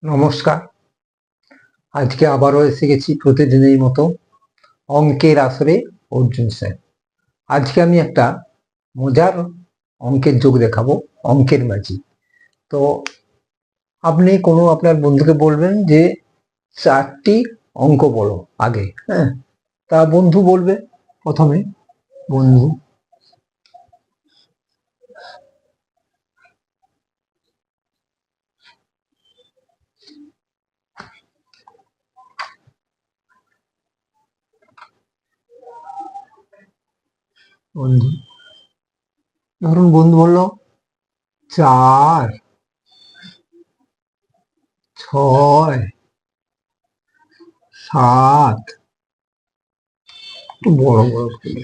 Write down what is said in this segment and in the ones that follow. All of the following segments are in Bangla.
নমস্কার। আজকে আবারও এসে গেছি প্রতিদিনের মতো অঙ্কের আসরে অর্জুন স্যার। আজকে আমি একটা মজার অঙ্কের যোগ দেখাবো, অঙ্কের ম্যাজিক। তো আপনি কোনো আপনার বন্ধুকে বলবেন যে 4টি অঙ্ক বলো আগে, হ্যাঁ? তা বন্ধু বলবে প্রথমে। বন্ধু বন্ধু ধরুন বন্ধু বললো 4, 6, 7, একটু বড় বড় করে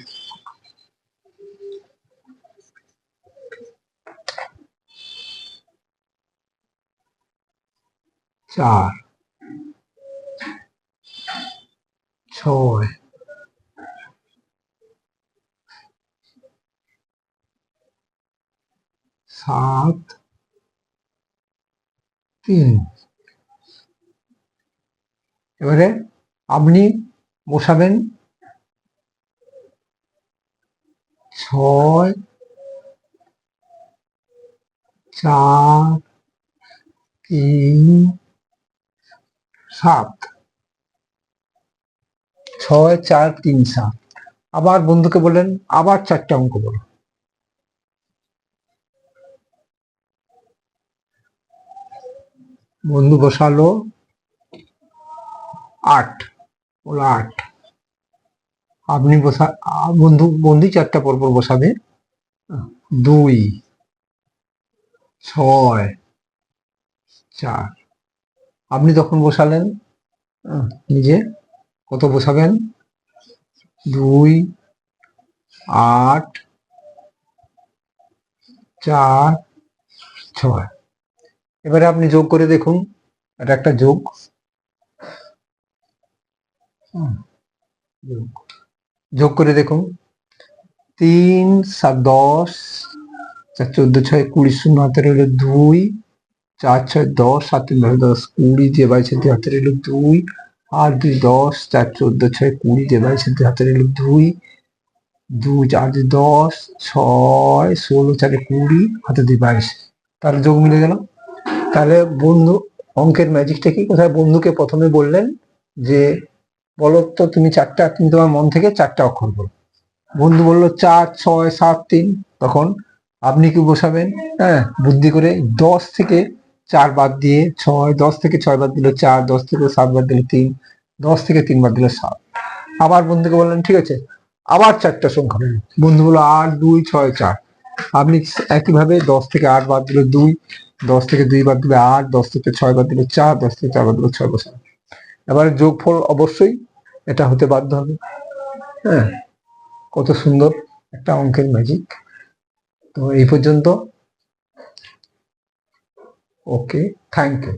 4, 6, 7, 3। এবারে আপনি বসাবেন 6, 4, 3, 7। 6, 4, 3, 7। আবার বন্ধুকে বললেন আবার 4টে অঙ্ক বলো। বন্ধু বসালো 8, বলো 8। আপনি বন্ধুই 4টা পরপর বসাবে। 2, 6, 4। আপনি তখন বসালেন নিজে কত বসাবেন? 2, 8, 4, 6। এবারে আপনি যোগ করে দেখুন, এটা একটা যোগ। যোগ করে দেখুন, 3, 7, 10, 4, 14, 6, 20, 0 হাতে রইল 2, 4, 6, 10, 7, 3, 10, 20 দিয়ে 22 হাতে রইল 2, 8, 2, 10, 4, 14, 6, 20 দিয়ে 22 হাতে রইল 2, 2, 4, 2, 10, 6, 16, 4, 20 হাতে 2, 22। তাহলে যোগ মিলে গেল। তাহলে বন্ধু অঙ্কের ম্যাজিকটা কি? কোথায় বন্ধুকে প্রথমে বললেন যে বলো তো তুমি তোমার মন থেকে 4টা অক্ষর বলো। বন্ধু বললো 4, 6, 7, 3। তখন আপনি কি বসাবেন? হ্যাঁ, বুদ্ধি করে 10 থেকে 4 বাদ দিয়ে 6, 10 থেকে 6 বাদ দিল 4, 10 থেকে 7 বাদ দিল 3, 10 থেকে 3 বাদ দিল 7। আবার বন্ধুকে বললেন ঠিক আছে, আবার 4টা সংখ্যা বলুন। বন্ধু বললো 8, 2, 6, 4। আপনি একইভাবে 10 থেকে 8 বাদ দিল 2, 10 থেকে 2 বাদ দিলে 8, 10 থেকে 6 বাদ দিলে 4, 10 থেকে 4 বাদ দিলে 6 বসান। এবারে যোগফল অবশ্যই এটা হতে বাধ্য হবে। হ্যাঁ, কত সুন্দর একটা অঙ্কের ম্যাজিক। তো এই পর্যন্ত। ওকে, থ্যাংক ইউ।